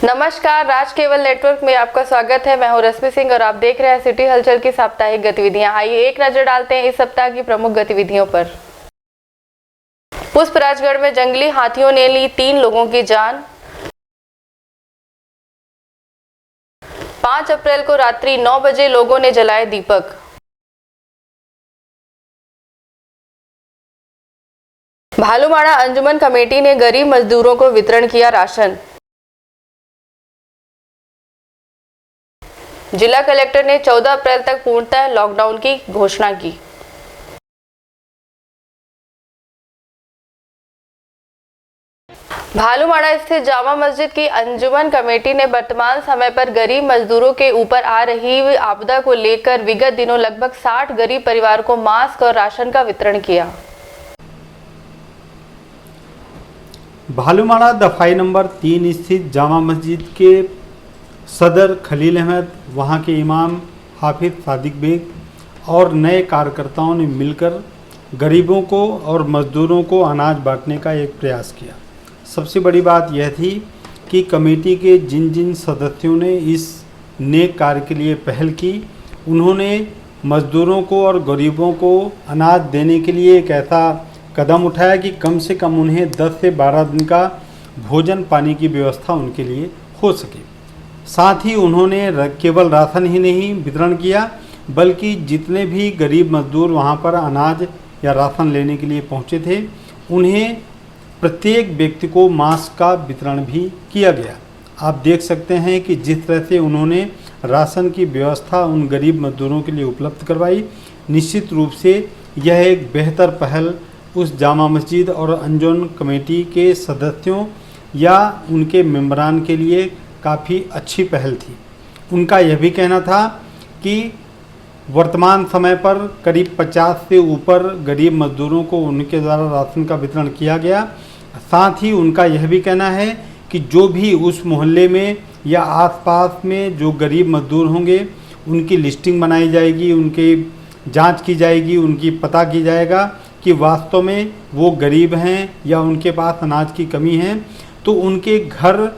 नमस्कार, राज केवल नेटवर्क में आपका स्वागत है। मैं हूं रश्मि सिंह और आप देख रहे हैं सिटी हलचल की साप्ताहिक गतिविधियां। आइए एक नजर डालते हैं इस सप्ताह की प्रमुख गतिविधियों पर। पुष्पराजगढ़ में जंगली हाथियों ने ली 3 लोगों की जान। 5 अप्रैल को रात्रि 9 बजे लोगों ने जलाए दीपक। भालूमाड़ा अंजुमन कमेटी ने गरीब मजदूरों को वितरण किया राशन। जिला कलेक्टर ने 14 अप्रैल तक पूर्णतः लॉकडाउन की घोषणा की। भालूमाड़ा स्थित जामा मस्जिद की अंजुमन कमेटी ने वर्तमान समय पर गरीब मजदूरों के ऊपर आ रही आपदा को लेकर विगत दिनों लगभग 60 गरीब परिवार को मास्क और राशन का वितरण किया। भालूमाड़ा दफाई नंबर 3 स्थित जामा मस्जिद के सदर खलील अहमद, वहाँ के इमाम हाफिज सादिक बेग और नए कार्यकर्ताओं ने मिलकर गरीबों को और मज़दूरों को अनाज बांटने का एक प्रयास किया। सबसे बड़ी बात यह थी कि कमेटी के जिन जिन सदस्यों ने इस नेक कार्य के लिए पहल की, उन्होंने मज़दूरों को और गरीबों को अनाज देने के लिए एक ऐसा कदम उठाया कि कम से कम उन्हें 10 से 12 दिन का भोजन पानी की व्यवस्था उनके लिए हो सके। साथ ही उन्होंने केवल राशन ही नहीं वितरण किया, बल्कि जितने भी गरीब मजदूर वहां पर अनाज या राशन लेने के लिए पहुंचे थे, उन्हें प्रत्येक व्यक्ति को मास्क का वितरण भी किया गया। आप देख सकते हैं कि जिस तरह से उन्होंने राशन की व्यवस्था उन गरीब मजदूरों के लिए उपलब्ध करवाई, निश्चित रूप से यह एक बेहतर पहल उस जामा मस्जिद और अंजुमन कमेटी के सदस्यों या उनके मेंबरान के लिए काफ़ी अच्छी पहल थी। उनका यह भी कहना था कि वर्तमान समय पर करीब 50 से ऊपर गरीब मजदूरों को उनके द्वारा राशन का वितरण किया गया। साथ ही उनका यह भी कहना है कि जो भी उस मोहल्ले में या आसपास में जो गरीब मजदूर होंगे, उनकी लिस्टिंग बनाई जाएगी, उनकी जांच की जाएगी, उनकी पता की जाएगा कि वास्तव में वो गरीब हैं या उनके पास अनाज की कमी है, तो उनके घर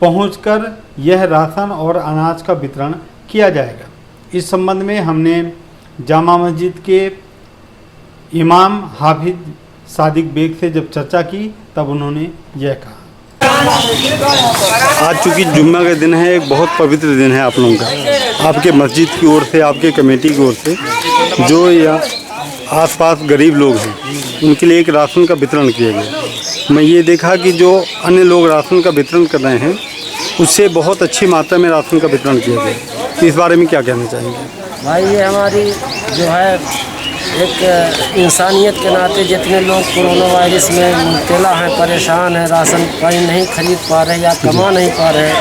पहुंचकर यह राशन और अनाज का वितरण किया जाएगा। इस संबंध में हमने जामा मस्जिद के इमाम हाफिज सादिक बेग से जब चर्चा की, तब उन्होंने यह कहा। आज चूँकि जुम्मा का दिन है, एक बहुत पवित्र दिन है आप लोगों का, आपके मस्जिद की ओर से, आपके कमेटी की ओर से, जो या आसपास गरीब लोग हैं उनके लिए एक राशन का वितरण किया गया। मैं ये देखा कि जो अन्य लोग राशन का वितरण कर रहे हैं, उससे बहुत अच्छी मात्रा में राशन का वितरण किया गया। तो इस बारे में क्या कहना चाहेंगे? भाई, ये हमारी जो है एक इंसानियत के नाते जितने लोग कोरोना वायरस में मुब्तला हैं, परेशान हैं, राशन पानी नहीं खरीद पा रहे या कमा नहीं पा रहे,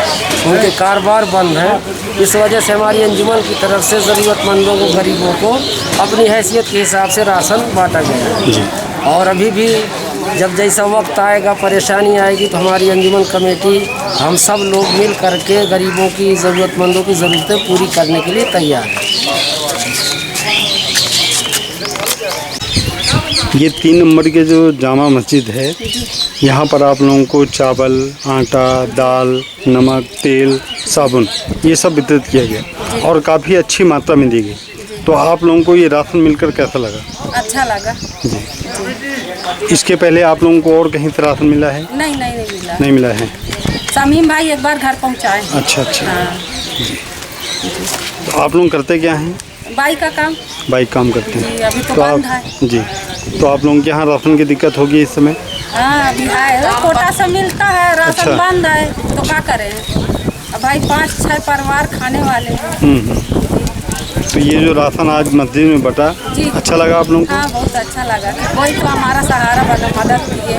उनके कारोबार बंद हैं, इस वजह से हमारी अंजुमन की तरफ से ज़रूरतमंदों को, गरीबों को अपनी हैसियत के हिसाब से राशन बांटा गया है। और अभी भी जब जैसा वक्त आएगा, परेशानी आएगी, तो हमारी अंजुमन कमेटी, हम सब लोग मिल करके गरीबों की, ज़रूरतमंदों की ज़रूरतें पूरी करने के लिए तैयार हैं। ये 3 नंबर के जो जामा मस्जिद है, यहाँ पर आप लोगों को चावल, आटा, दाल, नमक, तेल, साबुन, ये सब वितरित किया गया और काफ़ी अच्छी मात्रा में दी गई। तो आप लोगों को ये राशन मिलकर कैसा लगा? अच्छा लगा जी। इसके पहले आप लोगों को और कहीं से राशन मिला है? नहीं मिला। नहीं मिला है। समीम भाई एक बार घर पहुँचाए। अच्छा। हाँ। जी। तो आप लोग करते क्या हैं? बाइक का काम। बाइक काम करते हैं। जी, अभी तो बंद है। जी, तो आप लोगों के यहाँ राशन की दिक्कत होगी इस समय? हाँ, अभी है, कोटा से मिलता है, राशन अच्छा। बंद है, तो क्या करें? अब भाई 5-6 परिवार खाने वाले हैं। तो ये जो राशन आज मस्जिद में बटा, अच्छा लगा आप लोगों को? हाँ, बहुत अच्छा लगा। कोई तो हमारा सहारा बना, मदद किए।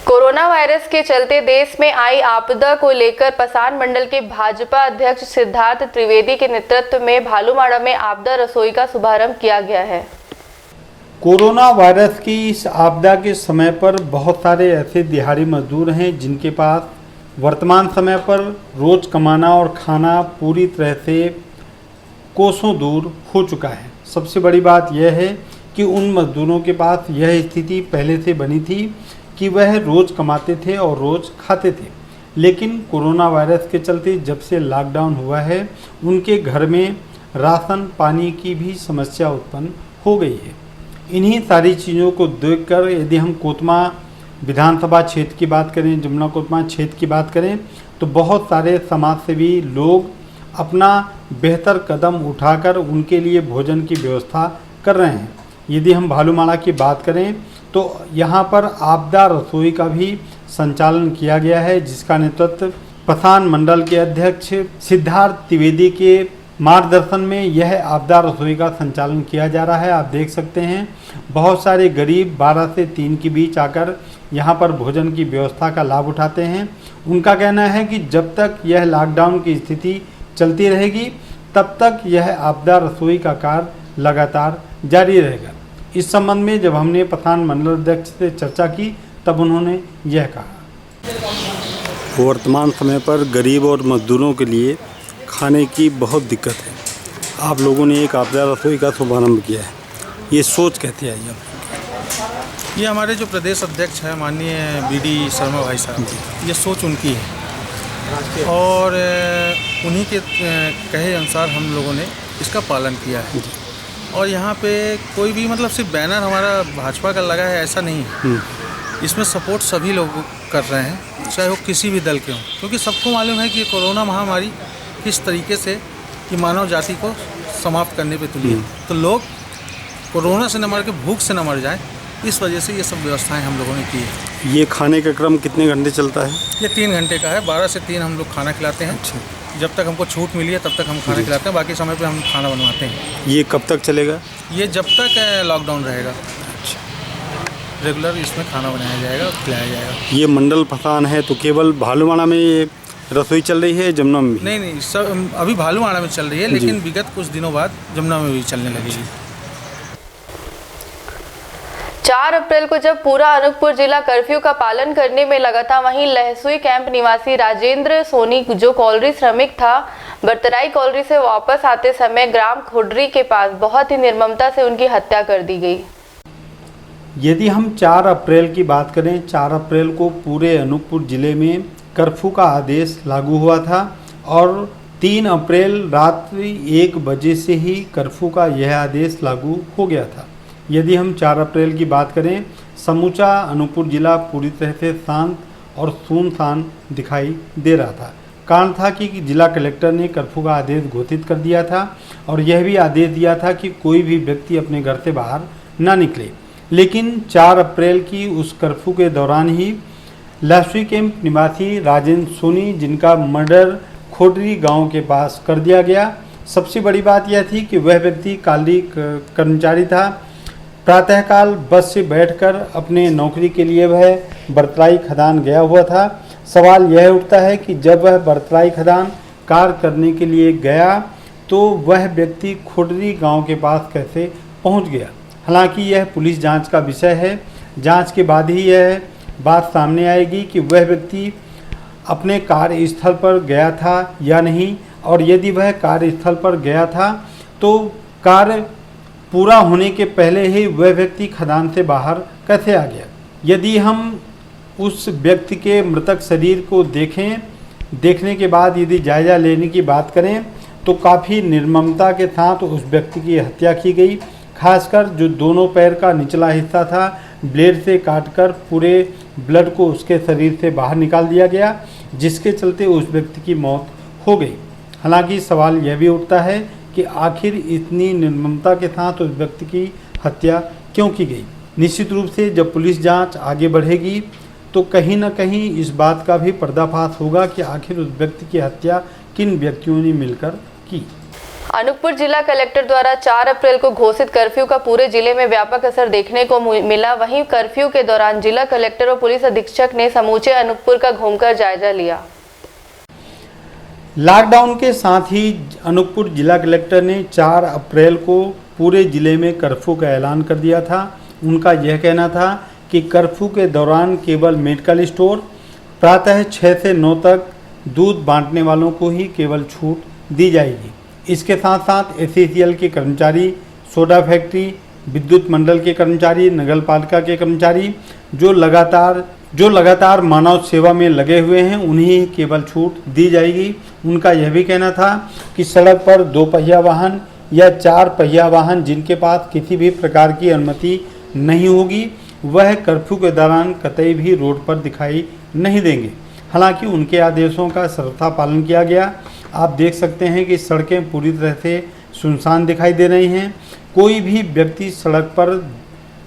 कोरोना वायरस के चलते देश में आई आपदा को लेकर पसान मंडल के भाजपा अध्यक्ष सिद्धार्थ त्रिवेदी के नेतृत्व में भालूमाड़ा में आपदा रसोई का शुभारंभ किया गया है। कोरोना वायरस की इस आपदा के समय पर बहुत सारे ऐसे दिहाड़ी मजदूर हैं जिनके पास वर्तमान समय पर रोज कमाना और खाना पूरी तरह से कोसों दूर हो चुका है। सबसे बड़ी बात यह है कि उन मजदूरों के पास यह स्थिति पहले से बनी थी कि वह रोज़ कमाते थे और रोज़ खाते थे, लेकिन कोरोना वायरस के चलते जब से लॉकडाउन हुआ है उनके घर में राशन पानी की भी समस्या उत्पन्न हो गई है। इन्हीं सारी चीज़ों को देखकर यदि हम कोतमा विधानसभा क्षेत्र की बात करें, जमुना कोतमा क्षेत्र की बात करें, तो बहुत सारे समाजसेवी लोग अपना बेहतर कदम उठाकर उनके लिए भोजन की व्यवस्था कर रहे हैं। यदि हम भालूमाड़ा की बात करें तो यहाँ पर आपदा रसोई का भी संचालन किया गया है, जिसका नेतृत्व पसान मंडल के अध्यक्ष सिद्धार्थ त्रिवेदी के मार्गदर्शन में यह आपदा रसोई का संचालन किया जा रहा है। आप देख सकते हैं बहुत सारे गरीब 12 से 3 के बीच आकर यहाँ पर भोजन की व्यवस्था का लाभ उठाते हैं। उनका कहना है कि जब तक यह लॉकडाउन की स्थिति चलती रहेगी तब तक यह आपदा रसोई का कार्य लगातार जारी रहेगा। इस संबंध में जब हमने पठान मंडल अध्यक्ष से चर्चा की तब उन्होंने यह कहा। वर्तमान समय पर गरीब और मजदूरों के लिए खाने की बहुत दिक्कत है। आप लोगों ने एक आपदा रसोई का शुभारंभ किया है, ये सोच कहते हैं ये हमारे जो प्रदेश अध्यक्ष हैं माननीय BD शर्मा भाई साहब, ये सोच उनकी है और उन्हीं के कहे अनुसार हम लोगों ने इसका पालन किया है। और यहाँ पे कोई भी मतलब सिर्फ बैनर हमारा भाजपा का लगा है ऐसा नहीं है, इसमें सपोर्ट सभी लोग कर रहे हैं, चाहे वो किसी भी दल के हों, क्योंकि सबको मालूम है कि कोरोना महामारी किस तरीके से कि मानव जाति को समाप्त करने पे तुली है। तो लोग कोरोना से न मर के भूख से न मर जाएं, इस वजह से ये सब व्यवस्थाएं हम लोगों ने की है। ये खाने का क्रम कितने घंटे चलता है? ये 3 घंटे का है, 12 से 3 हम लोग खाना खिलाते हैं। जब तक हमको छूट मिली है तब तक हम खाना खिलाते हैं, बाकी समय पे हम खाना बनवाते हैं। ये कब तक चलेगा? ये जब तक लॉकडाउन रहेगा रेगुलर इसमें खाना बनाया जाएगा और खिलाया जाएगा। ये मंडल पठान है तो केवल भालूमाड़ा में ये रसोई चल रही है, जमुना में भी? नहीं, सब अभी भालूमाड़ा में चल रही है, लेकिन विगत कुछ दिनों बाद जमुना में भी चलने लगेगी। 4 अप्रैल को जब पूरा अनूपपुर जिला कर्फ्यू का पालन करने में लगा था, वहीं लहसुई कैंप निवासी राजेंद्र सोनी जो कॉलरी श्रमिक था, बरतराई कॉलरी से वापस आते समय ग्राम खुडरी के पास बहुत ही निर्ममता से उनकी हत्या कर दी गई। यदि हम 4 अप्रैल की बात करें, 4 अप्रैल को पूरे अनूपपुर जिले में कर्फ्यू का आदेश लागू हुआ था और 3 अप्रैल रात्रि 1 बजे से ही कर्फ्यू का यह आदेश लागू हो गया था। यदि हम 4 अप्रैल की बात करें, समूचा अनूपपुर जिला पूरी तरह से शांत और सुनसान दिखाई दे रहा था। कारण था कि जिला कलेक्टर ने कर्फ्यू का आदेश घोषित कर दिया था और यह भी आदेश दिया था कि कोई भी व्यक्ति अपने घर से बाहर ना निकले। लेकिन 4 अप्रैल की उस कर्फ्यू के दौरान ही लहसुई कैंप निवासी राजेंद्र सोनी, जिनका मर्डर खोडरी गांव के पास कर दिया गया। सबसे बड़ी बात यह थी कि वह व्यक्ति काली कर्मचारी था। प्रातःकाल बस से बैठकर अपने नौकरी के लिए वह बरतराई खदान गया हुआ था। सवाल यह उठता है कि जब वह बरतराई खदान कार्य करने के लिए गया तो वह व्यक्ति खोडरी गांव के पास कैसे पहुंच गया। हालांकि यह पुलिस जांच का विषय है। जांच के बाद ही यह बात सामने आएगी कि वह व्यक्ति अपने कार्यस्थल पर गया था या नहीं, और यदि वह कार्यस्थल पर गया था तो कार्य पूरा होने के पहले ही वह व्यक्ति खदान से बाहर कैसे आ गया। यदि हम उस व्यक्ति के मृतक शरीर को देखने के बाद यदि जायजा लेने की बात करें तो काफ़ी निर्ममता के साथ उस व्यक्ति की हत्या की गई। खासकर जो दोनों पैर का निचला हिस्सा था, ब्लेड से काटकर पूरे ब्लड को उसके शरीर से बाहर निकाल दिया गया, जिसके चलते उस व्यक्ति की मौत हो गई। हालांकि सवाल यह भी उठता है कि आखिर इतनी निर्ममता के साथ उस व्यक्ति की हत्या क्यों की गई। निश्चित रूप से जब पुलिस जांच आगे बढ़ेगी तो कहीं ना कहीं इस बात का भी पर्दाफाश होगा कि आखिर उस व्यक्ति की हत्या किन व्यक्तियों ने मिलकर की। अनूपपुर जिला कलेक्टर द्वारा 4 अप्रैल को घोषित कर्फ्यू का पूरे जिले में व्यापक असर देखने को मिला। वहीं कर्फ्यू के दौरान जिला कलेक्टर और पुलिस अधीक्षक ने समूचे अनूपपुर का घूमकर जायजा लिया। लॉकडाउन के साथ ही अनूपपुर जिला कलेक्टर ने 4 अप्रैल को पूरे जिले में कर्फ्यू का ऐलान कर दिया था। उनका यह कहना था कि कर्फ्यू के दौरान केवल मेडिकल स्टोर, प्रातः 6 से 9 तक दूध बांटने वालों को ही केवल छूट दी जाएगी। इसके साथ साथ SCCL के कर्मचारी, सोडा फैक्ट्री, विद्युत मंडल के कर्मचारी, नगर पालिका के कर्मचारी जो लगातार मानव सेवा में लगे हुए हैं, उन्हें केवल छूट दी जाएगी। उनका यह भी कहना था कि सड़क पर 2 पहिया वाहन या 4 पहिया वाहन जिनके पास किसी भी प्रकार की अनुमति नहीं होगी, वह कर्फ्यू के दौरान कतई भी रोड पर दिखाई नहीं देंगे। हालांकि उनके आदेशों का सर्वथा पालन किया गया। आप देख सकते हैं कि सड़कें पूरी तरह से सुनसान दिखाई दे रही हैं। कोई भी व्यक्ति सड़क पर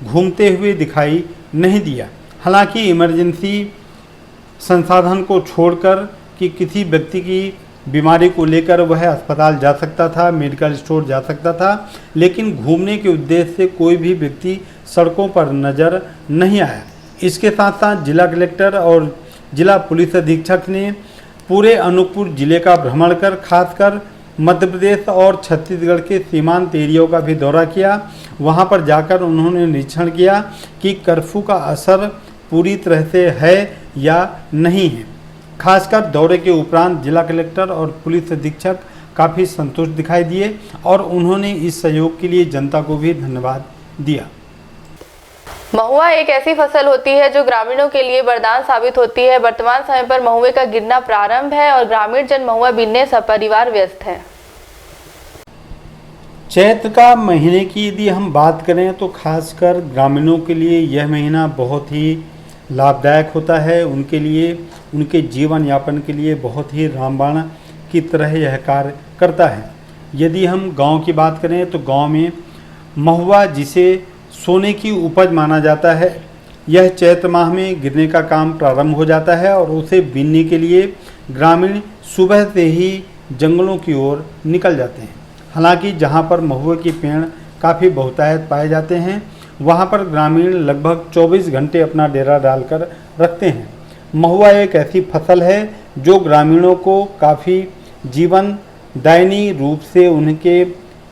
घूमते हुए दिखाई नहीं दिया। हालांकि इमरजेंसी संसाधन को छोड़कर कि किसी व्यक्ति की बीमारी को लेकर वह अस्पताल जा सकता था, मेडिकल स्टोर जा सकता था, लेकिन घूमने के उद्देश्य से कोई भी व्यक्ति सड़कों पर नज़र नहीं आया। इसके साथ साथ जिला कलेक्टर और जिला पुलिस अधीक्षक ने पूरे अनूपपुर जिले का भ्रमण कर खासकर मध्य प्रदेश और छत्तीसगढ़ के सीमांत एरियाओं का भी दौरा किया। वहां पर जाकर उन्होंने निरीक्षण किया कि कर्फ्यू का असर पूरी तरह से है या नहीं है। खासकर दौरे के उपरांत जिला कलेक्टर और पुलिस अधीक्षक काफ़ी संतुष्ट दिखाई दिए और उन्होंने इस सहयोग के लिए जनता को भी धन्यवाद दिया। महुआ एक ऐसी फसल होती है जो ग्रामीणों के लिए वरदान साबित होती है। वर्तमान समय पर महुए का गिरना प्रारंभ है और ग्रामीण जन महुआ बीनने सपरिवार व्यस्त है। चैत्र का महीने की यदि हम बात करें तो खासकर ग्रामीणों के लिए यह महीना बहुत ही लाभदायक होता है। उनके लिए, उनके जीवन यापन के लिए बहुत ही रामबाण की तरह यह कार्य करता है। यदि हम गांव की बात करें तो गांव में महुआ, जिसे सोने की उपज माना जाता है, यह चैत्र माह में गिरने का काम प्रारंभ हो जाता है और उसे बीनने के लिए ग्रामीण सुबह से ही जंगलों की ओर निकल जाते हैं। हालांकि जहां पर महुए के पेड़ काफ़ी बहुतायत पाए जाते हैं, वहां पर ग्रामीण लगभग 24 घंटे अपना डेरा डालकर रखते हैं। महुआ एक ऐसी फसल है जो ग्रामीणों को काफ़ी जीवनदायिनी रूप से उनके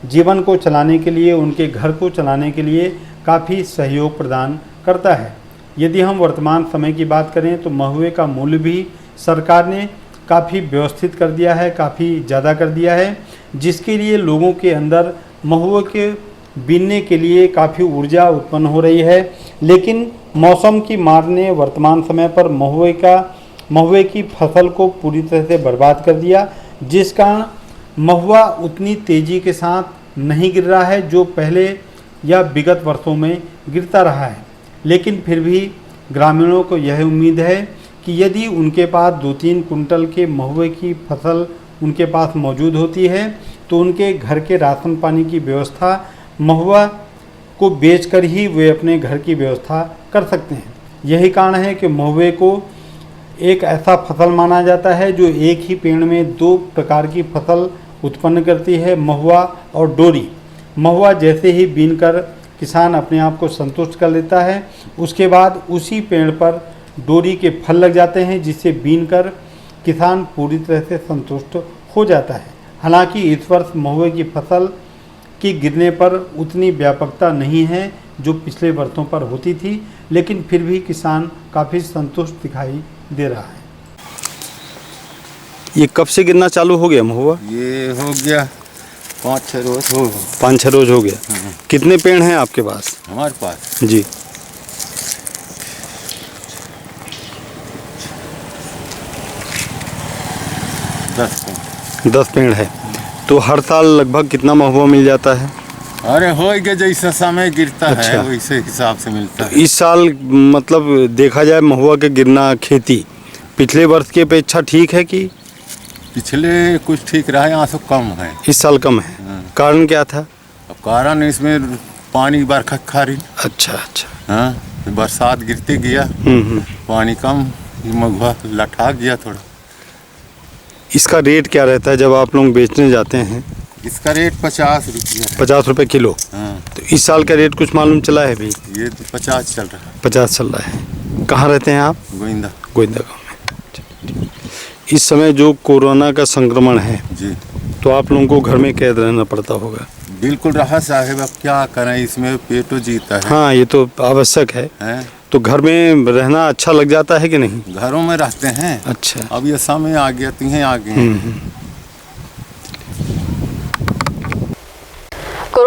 जीवन को चलाने के लिए, उनके घर को चलाने के लिए काफ़ी सहयोग प्रदान करता है। यदि हम वर्तमान समय की बात करें तो महुए का मूल्य भी सरकार ने काफ़ी व्यवस्थित कर दिया है, काफ़ी ज़्यादा कर दिया है, जिसके लिए लोगों के अंदर महुए के बीनने के लिए काफ़ी ऊर्जा उत्पन्न हो रही है। लेकिन मौसम की मार ने वर्तमान समय पर महुए की फसल को पूरी तरह से बर्बाद कर दिया, जिस कारण महुआ उतनी तेज़ी के साथ नहीं गिर रहा है जो पहले या विगत वर्षों में गिरता रहा है। लेकिन फिर भी ग्रामीणों को यह उम्मीद है कि यदि उनके पास 2-3 कुंटल के महुए की फसल उनके पास मौजूद होती है तो उनके घर के राशन पानी की व्यवस्था महुआ को बेचकर ही वे अपने घर की व्यवस्था कर सकते हैं। यही कारण है कि महुए को एक ऐसा फसल माना जाता है जो एक ही पेड़ में 2 प्रकार की फसल उत्पन्न करती है, महुआ और डोरी। महुआ जैसे ही बीनकर किसान अपने आप को संतुष्ट कर लेता है, उसके बाद उसी पेड़ पर डोरी के फल लग जाते हैं, जिससे बीनकर किसान पूरी तरह से संतुष्ट हो जाता है। हालांकि इस वर्ष महुए की फसल की गिरने पर उतनी व्यापकता नहीं है जो पिछले वर्षों पर होती थी, लेकिन फिर भी किसान काफ़ी संतुष्ट दिखाई दे रहा है। ये कब से गिरना चालू हो गया महुआ? ये हो गया 5-6 रोज हो 5-6 रोज हो गया। कितने पेड़ हैं आपके पास? हमारे पास जी। 10 पेड़ है। तो हर साल लगभग कितना महुआ मिल जाता है? अरे हो गया, जैसा समय गिरता अच्छा। है वैसे हिसाब से मिलता है। इस साल मतलब देखा जाए महुआ के गिरना खेती पिछले वर्ष की अपेक्षा ठीक है कि पिछले कुछ ठीक रहा है, यहाँ से कम है। इस साल कम है? कारण क्या था? अब कारण इसमें पानी बरखा खारी। अच्छा। हाँ, बरसात गिरते गया, पानी कम, महुआ लठा गया थोड़ा। इसका रेट क्या रहता है जब आप लोग बेचने जाते हैं? इसका रेट 50 रुपया है। 50 रुपये किलो। हाँ, तो इस साल का रेट कुछ मालूम चला है भाई? ये तो 50 चल रहा है। 50 चल रहा है। कहाँ रहते हैं आप? गोविंदा गाँव में। इस समय जो कोरोना का संक्रमण है जी, तो आप लोगों को घर में कैद रहना पड़ता होगा। बिल्कुल रहा साहेब, अब क्या करें, इसमें पेटो जीता है। हाँ, ये तो आवश्यक है। तो घर में रहना अच्छा लग जाता है कि नहीं? घरों में रहते हैं। अच्छा। अब ये समय आ गया, तीहें आ गए।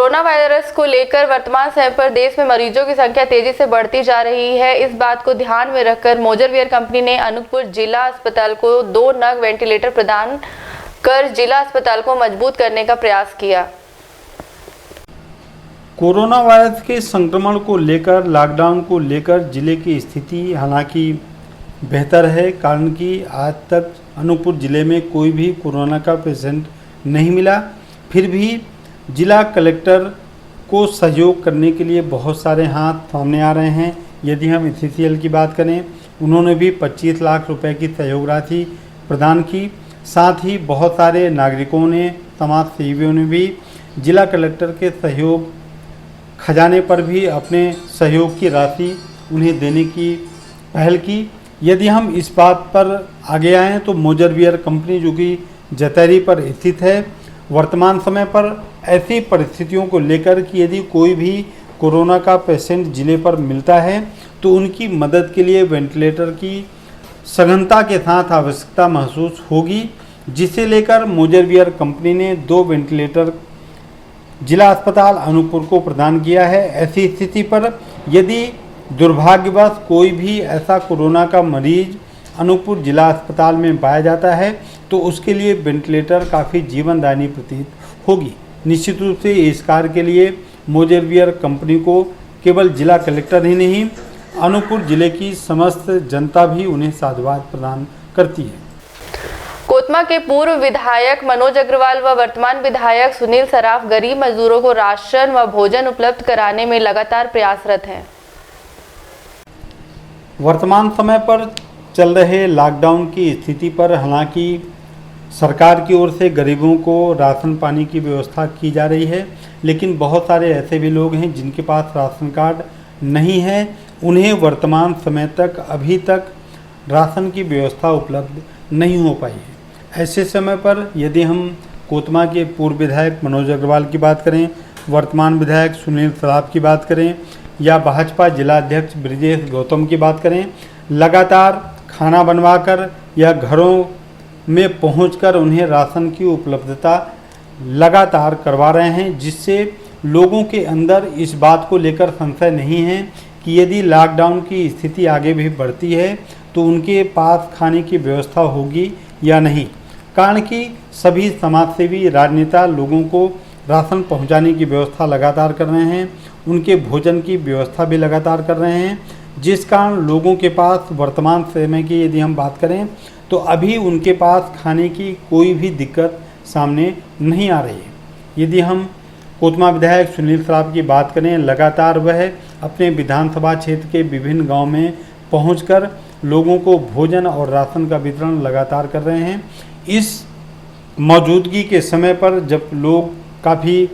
कोरोना वायरस को लेकर वर्तमान समय पर देश में मरीजों की संख्या तेजी से बढ़ती जा रही है। इस बात को ध्यान में रखकर मोजरवियर कंपनी ने अनूपपुर जिला अस्पताल को 2 नग वेंटिलेटर प्रदान कर जिला अस्पताल को मजबूत करने का प्रयास किया। कोरोना वायरस के संक्रमण को लेकर, लॉकडाउन को लेकर जिले की स्थिति हालांकि बेहतर है, कारण कि आज तक अनूपपुर जिले में कोई भी कोरोना का पेशेंट नहीं मिला। फिर भी जिला कलेक्टर को सहयोग करने के लिए बहुत सारे हाथ सामने आ रहे हैं। यदि हम SCCL की बात करें, उन्होंने भी 25 लाख रुपए की सहयोग राशि प्रदान की। साथ ही बहुत सारे नागरिकों ने, समाज सेवियों ने भी जिला कलेक्टर के सहयोग खजाने पर भी अपने सहयोग की राशि उन्हें देने की पहल की। यदि हम इस बात पर आगे आएँ तो मोजरवियर कंपनी, जो कि जतैरी पर स्थित है, वर्तमान समय पर ऐसी परिस्थितियों को लेकर कि यदि कोई भी कोरोना का पेशेंट जिले पर मिलता है तो उनकी मदद के लिए वेंटिलेटर की सघनता के साथ आवश्यकता महसूस होगी, जिसे लेकर मोजरवियर कंपनी ने 2 वेंटिलेटर जिला अस्पताल अनूपपुर को प्रदान किया है। ऐसी स्थिति पर यदि दुर्भाग्यवश कोई भी ऐसा कोरोना का मरीज अनूपपुर जिला अस्पताल में पाया जाता है तो उसके लिए वेंटिलेटर काफ़ी जीवनदायी प्रतीत होगी। निश्चित रूप से इस कार्य के लिए मोजरवियर कंपनी को केवल जिला कलेक्टर ही नहीं, अनूपपुर जिले की समस्त जनता भी उन्हें साधुवाद प्रदान करती है। कोतमा के पूर्व विधायक मनोज अग्रवाल व वर्तमान विधायक सुनील सराफ गरीब मजदूरों को राशन व भोजन उपलब्ध कराने में लगातार प्रयासरत हैं। वर्तमान समय पर चल रहे लॉकडाउन की स्थिति पर हालांकि सरकार की ओर से गरीबों को राशन पानी की व्यवस्था की जा रही है, लेकिन बहुत सारे ऐसे भी लोग हैं जिनके पास राशन कार्ड नहीं है। उन्हें वर्तमान समय तक अभी तक राशन की व्यवस्था उपलब्ध नहीं हो पाई है। ऐसे समय पर यदि हम कोतमा के पूर्व विधायक मनोज अग्रवाल की बात करें, वर्तमान विधायक सुनील सराफ की बात करें या भाजपा जिला अध्यक्ष ब्रिजेश गौतम की बात करें, लगातार खाना बनवाकर या घरों में पहुंचकर उन्हें राशन की उपलब्धता लगातार करवा रहे हैं, जिससे लोगों के अंदर इस बात को लेकर संशय नहीं है कि यदि लॉकडाउन की स्थिति आगे भी बढ़ती है तो उनके पास खाने की व्यवस्था होगी या नहीं। कारण कि सभी समाजसेवी, राजनेता लोगों को राशन पहुंचाने की व्यवस्था लगातार कर रहे हैं, उनके भोजन की व्यवस्था भी लगातार कर रहे हैं, जिस कारण लोगों के पास वर्तमान समय की यदि हम बात करें तो अभी उनके पास खाने की कोई भी दिक्कत सामने नहीं आ रही है। यदि हम कोतमा विधायक सुनील सराफ की बात करें, लगातार वह अपने विधानसभा क्षेत्र के विभिन्न गांव में पहुंचकर लोगों को भोजन और राशन का वितरण लगातार कर रहे हैं। इस मौजूदगी के समय पर जब लोग काफ़ी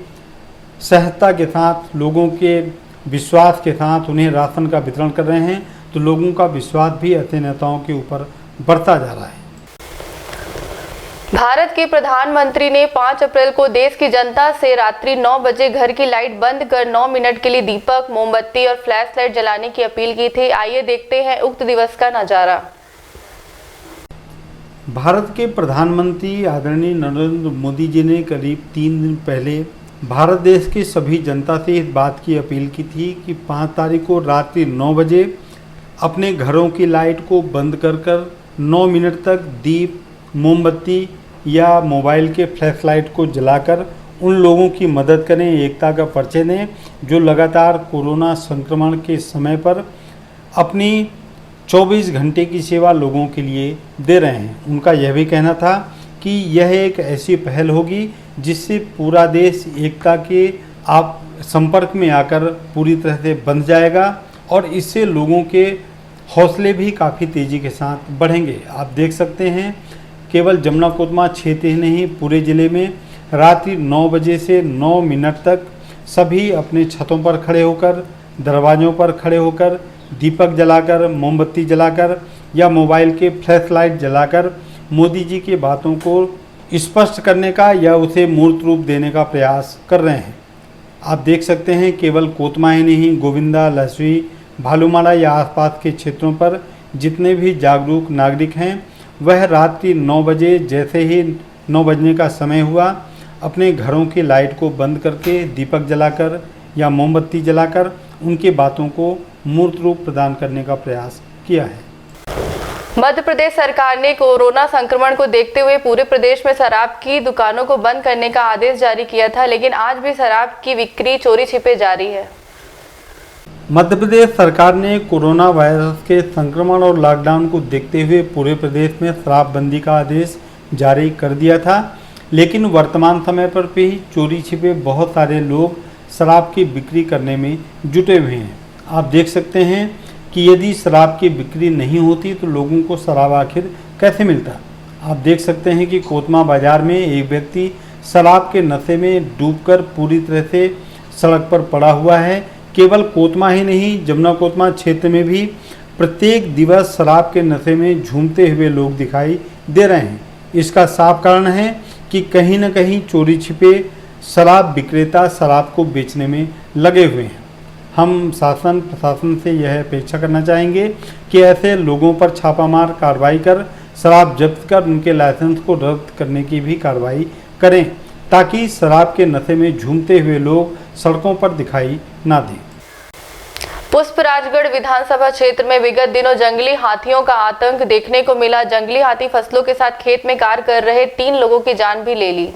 सहजता के साथ, लोगों के विश्वास के साथ उन्हें राशन का वितरण कर रहे हैं तो लोगों का विश्वास भी ऐसे नेताओं के ऊपर बढ़ता जा रहा है। भारत के प्रधानमंत्री ने 5 अप्रैल को देश की जनता से रात्रि 9 बजे घर की लाइट बंद कर 9 मिनट के लिए दीपक, मोमबत्ती और फ्लैश लाइट जलाने की अपील की थी। आइए देखते हैं उक्त दिवस का नजारा। भारत के प्रधानमंत्री आदरणीय नरेंद्र मोदी जी ने करीब 3 दिन पहले भारत देश की सभी जनता से इस बात की अपील की थी कि 5 तारीख को रात्रि 9 बजे अपने घरों की लाइट को बंद कर 9 मिनट तक दीप, मोमबत्ती या मोबाइल के फ्लैश लाइट को जलाकर उन लोगों की मदद करें, एकता का परिचय दें जो लगातार कोरोना संक्रमण के समय पर अपनी 24 घंटे की सेवा लोगों के लिए दे रहे हैं। उनका यह भी कहना था कि यह एक ऐसी पहल होगी जिससे पूरा देश एकता के संपर्क में आकर पूरी तरह से बंध जाएगा और इससे लोगों के हौसले भी काफ़ी तेज़ी के साथ बढ़ेंगे। आप देख सकते हैं केवल जमुना कोतमा क्षेत्र ही नहीं, पूरे ज़िले में रात्रि 9 बजे से 9 मिनट तक सभी अपने छतों पर खड़े होकर, दरवाज़ों पर खड़े होकर दीपक जलाकर, मोमबत्ती जलाकर या मोबाइल के फ्लैश लाइट जलाकर मोदी जी की बातों को स्पष्ट करने का या उसे मूर्त रूप देने का प्रयास कर रहे हैं। आप देख सकते हैं केवल कोतमा ही नहीं, गोविंदा, लहसुई, भालूमाड़ा या आसपास के क्षेत्रों पर जितने भी जागरूक नागरिक हैं वह रात्रि 9 बजे जैसे ही 9 बजने का समय हुआ अपने घरों की लाइट को बंद करके दीपक जलाकर या मोमबत्ती जलाकर उनकी बातों को मूर्त रूप प्रदान करने का प्रयास किया है। मध्य प्रदेश सरकार ने कोरोना संक्रमण को देखते हुए पूरे प्रदेश में शराब की दुकानों को बंद करने का आदेश जारी किया था, लेकिन आज भी शराब की बिक्री चोरी छिपे जारी है। मध्य प्रदेश सरकार ने कोरोना वायरस के संक्रमण और लॉकडाउन को देखते हुए पूरे प्रदेश में शराबबंदी का आदेश जारी कर दिया था, लेकिन वर्तमान समय पर भी चोरी छिपे बहुत सारे लोग शराब की बिक्री करने में जुटे हुए हैं। आप देख सकते हैं कि यदि शराब की बिक्री नहीं होती तो लोगों को शराब आखिर कैसे मिलता। आप देख सकते हैं कि कोतमा बाजार में एक व्यक्ति शराब के नशे में डूबकर पूरी तरह से सड़क पर पड़ा हुआ है। केवल कोतमा ही नहीं, जमुना कोतमा क्षेत्र में भी प्रत्येक दिवस शराब के नशे में झूमते हुए लोग दिखाई दे रहे हैं। इसका साफ कारण है कि कहीं न कहीं चोरी छिपे शराब विक्रेता शराब को बेचने में लगे हुए हैं। हम शासन प्रशासन से यह अपेक्षा करना चाहेंगे कि ऐसे लोगों पर छापामार कार्रवाई कर शराब जब्त कर उनके लाइसेंस को रद्द करने की भी कार्रवाई करें, ताकि शराब के नशे में झूमते हुए लोग सड़कों पर दिखाई ना दें। पुष्पराजगढ़ विधानसभा क्षेत्र में विगत दिनों जंगली हाथियों का आतंक देखने को मिला। जंगली हाथी फसलों के साथ खेत में कार्य कर रहे 3 लोगों की जान भी ले ली।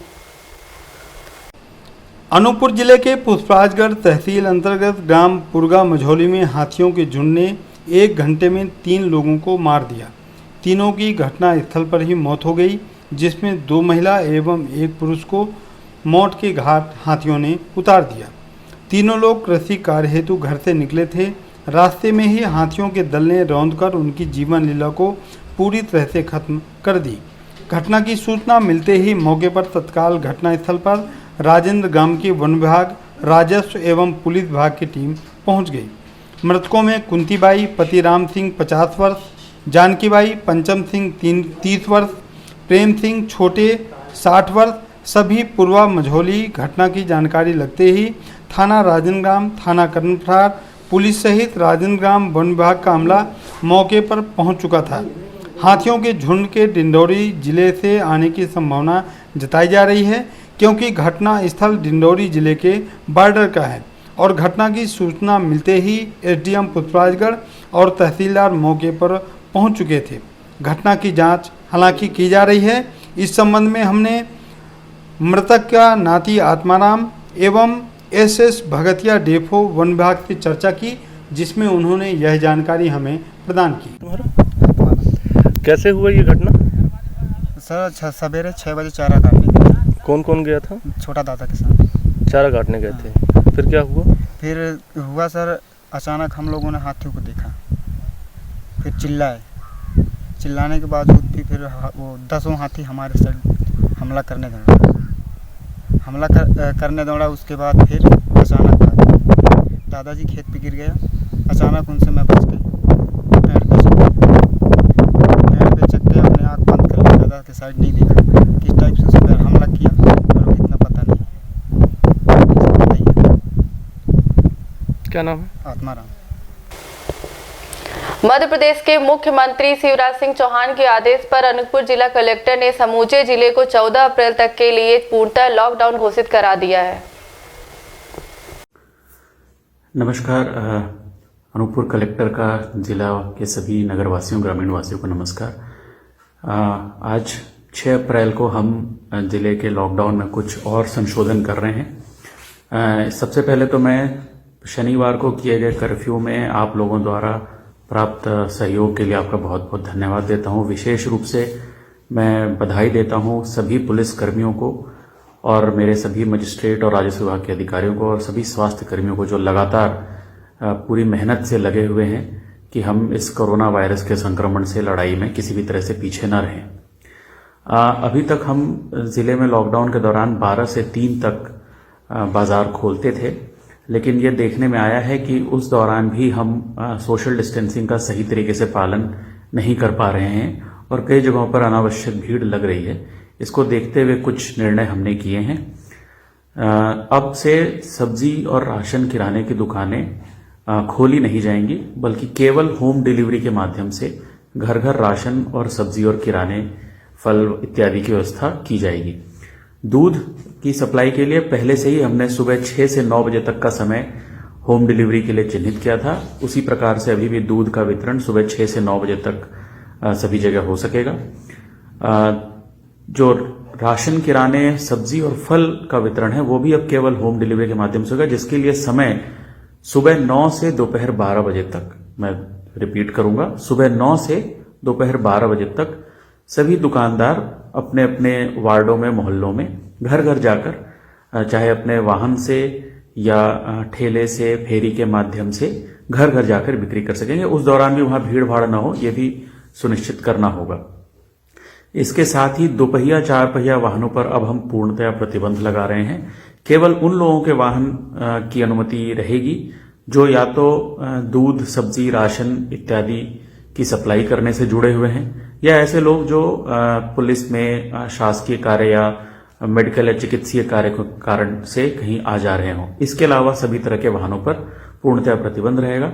अनूपपुर जिले के पुष्पराजगढ़ तहसील अंतर्गत ग्राम पुरगा मझौली में हाथियों के झुंड ने 1 घंटे में 3 लोगों को मार दिया। तीनों की घटना स्थल पर ही मौत हो गई, जिसमें 2 महिला एवं 1 पुरुष को मौत के घाट हाथियों ने उतार दिया। तीनों लोग कृषि कार्य हेतु घर से निकले थे। रास्ते में ही हाथियों के दल ने रौंद कर उनकी जीवन लीला को पूरी तरह से खत्म कर दी। घटना की सूचना मिलते ही मौके पर तत्काल घटनास्थल पर राजेंद्र ग्राम की वन विभाग, राजस्व एवं पुलिस विभाग की टीम पहुंच गई। मृतकों में कुंतीबाई पति राम सिंह 50 वर्ष, जानकीबाई पंचम सिंह 30 वर्ष, प्रेम सिंह छोटे 60 वर्ष सभी पूर्वा मझौली। घटना की जानकारी लगते ही थाना राजनग्राम, थाना कर्णप्रहार, पुलिस सहित राजनग्राम वन विभाग का अमला मौके पर पहुंच चुका था। हाथियों के झुंड के डिंडौरी जिले से आने की संभावना जताई जा रही है, क्योंकि घटना स्थल डिंडौरी जिले के बॉर्डर का है और घटना की सूचना मिलते ही एसडीएम पुष्पराजगढ़ और तहसीलदार मौके पर पहुंच चुके थे। घटना की जांच हालांकि की जा रही है। इस संबंध में हमने मृतक का नाती आत्माराम एवं एसएस भगतिया डेफो वन विभाग से चर्चा की, जिसमें उन्होंने यह जानकारी हमें प्रदान की। कैसे हुआ ये घटना? सर सवेरे 6 बजे चारा काटने गए। कौन कौन गया था? छोटा दादा के साथ चारा काटने गए थे। फिर क्या हुआ? फिर हुआ सर, अचानक हम लोगों ने हाथियों को देखा, फिर चिल्लाने के बावजूद भी फिर वो 10 हाथी हमारे साइड हमला करने दौड़ा। उसके बाद फिर अचानक दादाजी खेत पे गिर गया। अचानक उनसे मैं बच गई, पेड़ पे चढ़ के अपने आँख बंद कर लिया। दादा के साइड नहीं देखा, किस टाइप से उस पर हमला किया और कितना पता नहीं। क्या नाम है? आत्माराम। मध्य प्रदेश के मुख्यमंत्री शिवराज सिंह चौहान के आदेश पर अनूपपुर जिला कलेक्टर ने समूचे जिले को 14 अप्रैल तक के लिए पूर्णतः लॉकडाउन घोषित करा दिया है। नमस्कार। अनूपपुर कलेक्टर का जिला के सभी नगरवासियों, ग्रामीण वासियों को नमस्कार। आज 6 अप्रैल को हम जिले के लॉकडाउन में कुछ और संशोधन कर रहे हैं। सबसे पहले तो मैं शनिवार को किए गए कर्फ्यू में आप लोगों द्वारा प्राप्त सहयोग के लिए आपका बहुत बहुत धन्यवाद देता हूं। विशेष रूप से मैं बधाई देता हूं सभी पुलिस कर्मियों को और मेरे सभी मजिस्ट्रेट और राजस्व विभाग के अधिकारियों को और सभी स्वास्थ्य कर्मियों को जो लगातार पूरी मेहनत से लगे हुए हैं कि हम इस कोरोना वायरस के संक्रमण से लड़ाई में किसी भी तरह से पीछे न रहें। अभी तक हम जिले में लॉकडाउन के दौरान 12 से 3 तक बाजार खोलते थे, लेकिन ये देखने में आया है कि उस दौरान भी हम सोशल डिस्टेंसिंग का सही तरीके से पालन नहीं कर पा रहे हैं और कई जगहों पर अनावश्यक भीड़ लग रही है। इसको देखते हुए कुछ निर्णय हमने किए हैं। अब से सब्जी और राशन किराने की दुकानें खोली नहीं जाएंगी, बल्कि केवल होम डिलीवरी के माध्यम से घर घर राशन और सब्जी और किराने, फल इत्यादि की व्यवस्था की जाएगी। दूध की सप्लाई के लिए पहले से ही हमने सुबह 6 से 9 बजे तक का समय होम डिलीवरी के लिए चिन्हित किया था। उसी प्रकार से अभी भी दूध का वितरण सुबह 6 से 9 बजे तक सभी जगह हो सकेगा। जो राशन, किराने, सब्जी और फल का वितरण है वो भी अब केवल होम डिलीवरी के माध्यम से होगा, जिसके लिए समय सुबह 9 से दोपहर 12 बजे तक, मैं रिपीट करूंगा, सुबह 9 से दोपहर 12 बजे तक सभी दुकानदार अपने अपने वार्डों में, मोहल्लों में घर घर जाकर, चाहे अपने वाहन से या ठेले से, फेरी के माध्यम से घर घर जाकर बिक्री कर सकेंगे। उस दौरान भी वहां भीड़ भाड़ ना हो, ये भी सुनिश्चित करना होगा। इसके साथ ही दोपहिया, 4 पहिया वाहनों पर अब हम पूर्णतया प्रतिबंध लगा रहे हैं। केवल उन लोगों के वाहन की अनुमति रहेगी जो या तो दूध, सब्जी, राशन इत्यादि की सप्लाई करने से जुड़े हुए हैं, या ऐसे लोग जो पुलिस में शासकीय कार्य या मेडिकल या चिकित्सीय कार्य के कारण से कहीं आ जा रहे हों। इसके अलावा सभी तरह के वाहनों पर पूर्णतः प्रतिबंध रहेगा।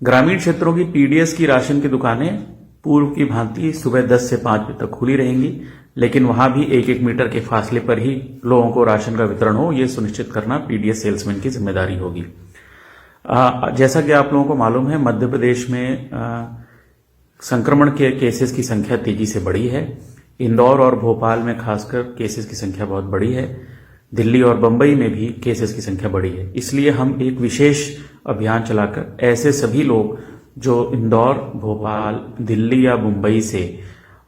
ग्रामीण क्षेत्रों की पीडीएस की राशन की दुकानें पूर्व की भांति सुबह 10 से 5 बजे तक खुली रहेंगी, लेकिन वहां भी 1-1 मीटर के फासले पर ही लोगों को राशन का वितरण हो, यह सुनिश्चित करना पीडीएस सेल्समैन की जिम्मेदारी होगी। जैसा कि आप लोगों को मालूम है, मध्य प्रदेश में संक्रमण के केसेस की संख्या तेजी से बढ़ी है। इंदौर और भोपाल में खासकर केसेस की संख्या बहुत बड़ी है। दिल्ली और बंबई में भी केसेस की संख्या बढ़ी है। इसलिए हम एक विशेष अभियान चलाकर ऐसे सभी लोग जो इंदौर, भोपाल, दिल्ली या मुंबई से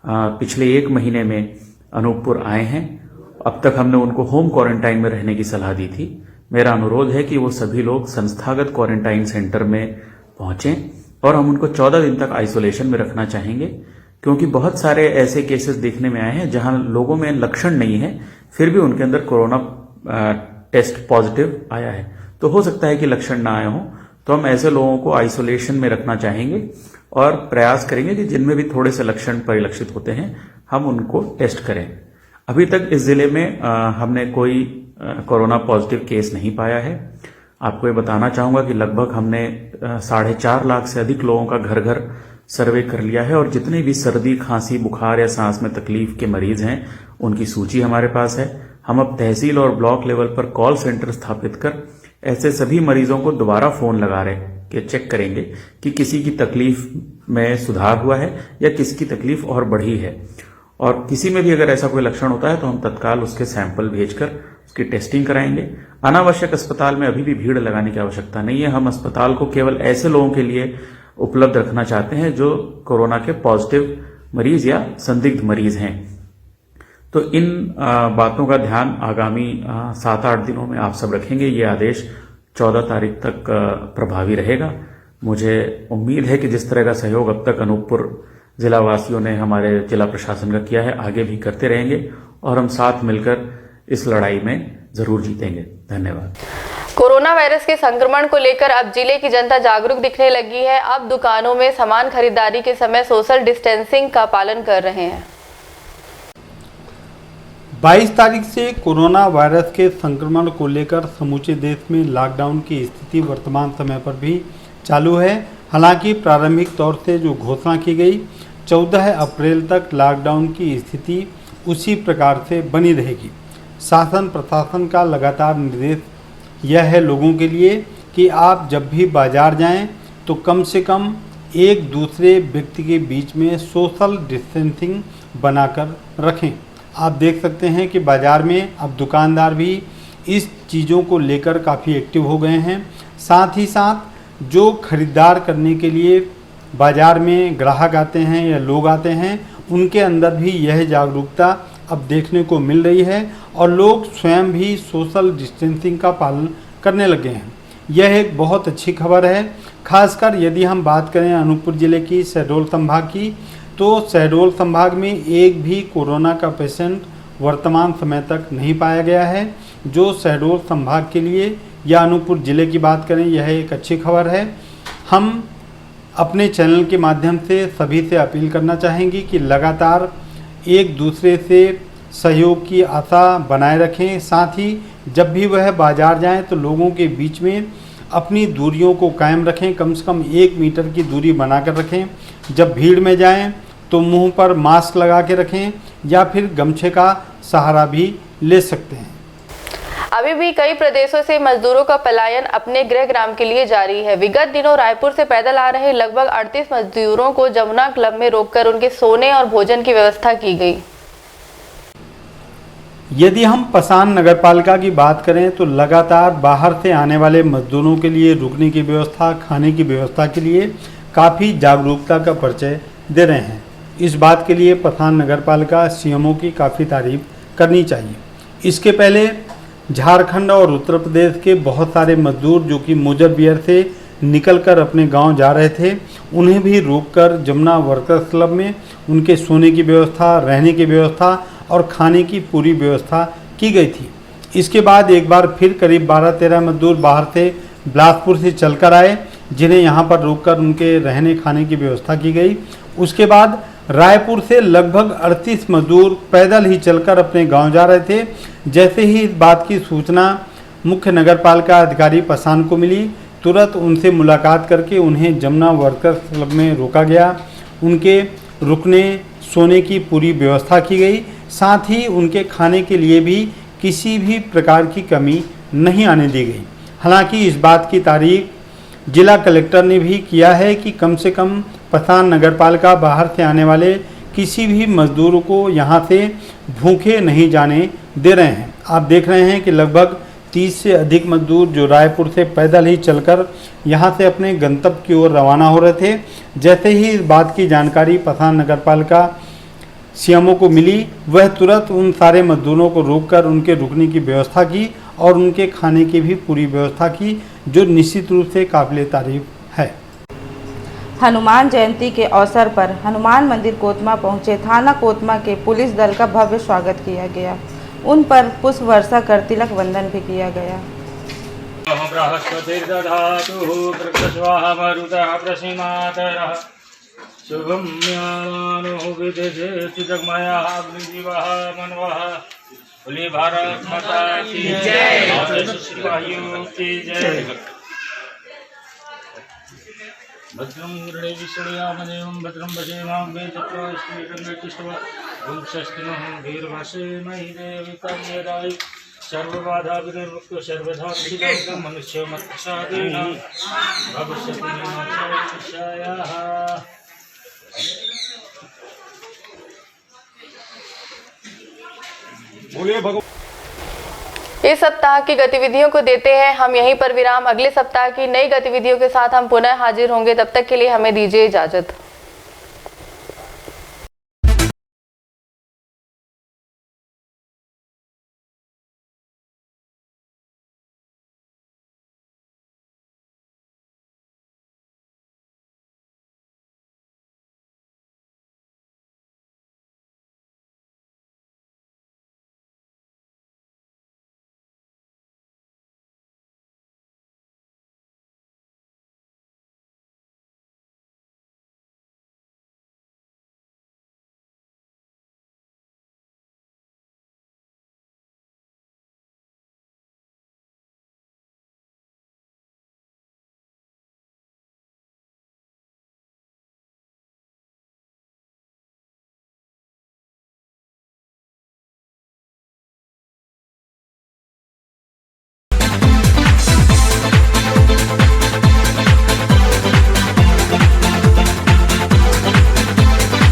पिछले 1 महीने में अनूपपुर आए हैं, अब तक हमने उनको होम क्वारंटाइन में रहने की सलाह दी थी। मेरा अनुरोध है कि वो सभी लोग संस्थागत क्वारंटाइन सेंटर में पहुंचें और हम उनको 14 दिन तक आइसोलेशन में रखना चाहेंगे, क्योंकि बहुत सारे ऐसे केसेस देखने में आए हैं जहां लोगों में लक्षण नहीं है, फिर भी उनके अंदर कोरोना टेस्ट पॉजिटिव आया है। तो हो सकता है कि लक्षण ना आए हों, तो हम ऐसे लोगों को आइसोलेशन में रखना चाहेंगे और प्रयास करेंगे कि जिनमें भी थोड़े से लक्षण परिलक्षित होते हैं हम उनको टेस्ट करें। अभी तक इस जिले में हमने कोई कोरोना पॉजिटिव केस नहीं पाया है। आपको ये बताना चाहूंगा कि लगभग हमने 4.5 लाख से अधिक लोगों का घर घर सर्वे कर लिया है और जितने भी सर्दी, खांसी, बुखार या सांस में तकलीफ के मरीज हैं उनकी सूची हमारे पास है। हम अब तहसील और ब्लॉक लेवल पर कॉल सेंटर स्थापित कर ऐसे सभी मरीजों को दोबारा फोन लगा रहे कि चेक करेंगे कि किसी की तकलीफ में सुधार हुआ है या किसी की तकलीफ और बढ़ी है, और किसी में भी अगर ऐसा कोई लक्षण होता है तो हम तत्काल उसके सैंपल भेजकर उसकी टेस्टिंग कराएंगे। अनावश्यक अस्पताल में अभी भी भीड़ लगाने की आवश्यकता नहीं है। हम अस्पताल को केवल ऐसे लोगों के लिए उपलब्ध रखना चाहते हैं जो कोरोना के पॉजिटिव मरीज या संदिग्ध मरीज हैं। तो इन बातों का ध्यान आगामी 7-8 दिनों में आप सब रखेंगे। ये आदेश 14 तारीख तक प्रभावी रहेगा। मुझे उम्मीद है कि जिस तरह का सहयोग अब तक अनूपपुर जिला वासियों ने हमारे जिला प्रशासन का किया है, आगे भी करते रहेंगे और हम साथ मिलकर इस लड़ाई में जरूर जीतेंगे। धन्यवाद। कोरोना वायरस के संक्रमण को लेकर अब जिले की जनता जागरूक दिखने लगी है। अब दुकानों में सामान खरीदारी के समय सोशल डिस्टेंसिंग का पालन कर रहे हैं। 22 तारीख से कोरोना वायरस के संक्रमण को लेकर समूचे देश में लॉकडाउन की स्थिति वर्तमान समय पर भी चालू है। हालांकि प्रारंभिक तौर से जो घोषणा की गई 14 अप्रैल तक लॉकडाउन की स्थिति उसी प्रकार से बनी रहेगी। शासन प्रशासन का लगातार निर्देश यह है लोगों के लिए कि आप जब भी बाजार जाएं तो कम से कम एक दूसरे व्यक्ति के बीच में सोशल डिस्टेंसिंग बनाकर रखें। आप देख सकते हैं कि बाज़ार में अब दुकानदार भी इस चीज़ों को लेकर काफ़ी एक्टिव हो गए हैं। साथ ही साथ जो खरीदार करने के लिए बाज़ार में ग्राहक आते हैं या लोग आते हैं, उनके अंदर भी यह जागरूकता अब देखने को मिल रही है और लोग स्वयं भी सोशल डिस्टेंसिंग का पालन करने लगे हैं। यह एक बहुत अच्छी खबर है। खासकर यदि हम बात करें अनूपपुर ज़िले की शहडोल संभाग की, तो शहडोल संभाग में एक भी कोरोना का पेशेंट वर्तमान समय तक नहीं पाया गया है, जो शहडोल संभाग के लिए या अनूपपुर ज़िले की बात करें यह एक अच्छी खबर है। हम अपने चैनल के माध्यम से सभी से अपील करना चाहेंगे कि लगातार एक दूसरे से सहयोग की आशा बनाए रखें। साथ ही जब भी वह बाज़ार जाएं तो लोगों के बीच में अपनी दूरियों को कायम रखें, कम से कम 1 मीटर की दूरी बनाकर रखें। जब भीड़ में जाएं तो मुंह पर मास्क लगा के रखें या फिर गमछे का सहारा भी ले सकते हैं। अभी भी कई प्रदेशों से मजदूरों का पलायन अपने गृह ग्राम के लिए जारी है। विगत दिनों रायपुर से पैदल आ रहे लगभग 38 मजदूरों को जमुना क्लब में रोककर उनके सोने और भोजन की व्यवस्था की गई। यदि हम पसान नगरपालिका की बात करें तो लगातार बाहर से आने वाले मजदूरों के लिए रुकने की व्यवस्था, खाने की व्यवस्था के लिए काफ़ी जागरूकता का परिचय दे रहे हैं। इस बात के लिए पसान नगरपालिका सीएमओ की काफ़ी तारीफ करनी चाहिए। इसके पहले झारखंड और उत्तर प्रदेश के बहुत सारे मजदूर जो कि मुजफ्फरनगर से निकलकर अपने गांव जा रहे थे, उन्हें भी रोककर जमुना वर्कर्स क्लब में उनके सोने की व्यवस्था, रहने की व्यवस्था और खाने की पूरी व्यवस्था की गई थी। इसके बाद एक बार फिर करीब 12-13 मजदूर बाहर से बिलासपुर से चलकर आए, जिन्हें यहाँ पर रोककर उनके रहने खाने की व्यवस्था की गई। उसके बाद रायपुर से लगभग 38 मजदूर पैदल ही चलकर अपने गांव जा रहे थे। जैसे ही इस बात की सूचना मुख्य नगरपालिका अधिकारी पसान को मिली, तुरंत उनसे मुलाकात करके उन्हें जमुना वर्कर्स क्लब में रोका गया। उनके रुकने सोने की पूरी व्यवस्था की गई, साथ ही उनके खाने के लिए भी किसी भी प्रकार की कमी नहीं आने दी गई। हालांकि इस बात की तारीफ जिला कलेक्टर ने भी किया है कि कम से कम पसान नगरपालिका बाहर से आने वाले किसी भी मजदूर को यहाँ से भूखे नहीं जाने दे रहे हैं। आप देख रहे हैं कि लगभग 30 से अधिक मजदूर जो रायपुर से पैदल ही चलकर यहाँ से अपने गंतव्य की ओर रवाना हो रहे थे। जैसे ही इस बात की जानकारी पसान नगरपालिका सीएमओ को मिली, वह तुरंत उन सारे मजदूरों को रोककर उनके रुकने की व्यवस्था की और उनके खाने की भी पूरी व्यवस्था की, जो निश्चित रूप से काबिले तारीफ है। हनुमान जयंती के अवसर पर हनुमान मंदिर कोतमा पहुंचे थाना कोतमा के पुलिस दल का भव्य स्वागत किया गया। उन पर पुष्प वर्षा कर तिलक वंदन भी किया गया। शुभम बोले भारत माता की जय, सिपाहियों की जय। भद्रं गृणे विष्णुयामदेवं भद्रं भजेमां चत्वारिष्टिष्टवा ओम स्वस्तिनः वीरवासे मयि देवी कन्यदायि सर्वबाधा विनिर्मुक्तो सर्वधा मनुष्यमत्प्रसादेन भविष्यति मोक्षायाः। इस सप्ताह की गतिविधियों को देते हैं हम यहीं पर विराम। अगले सप्ताह की नई गतिविधियों के साथ हम पुनः हाजिर होंगे। तब तक के लिए हमें दीजिए इजाजत।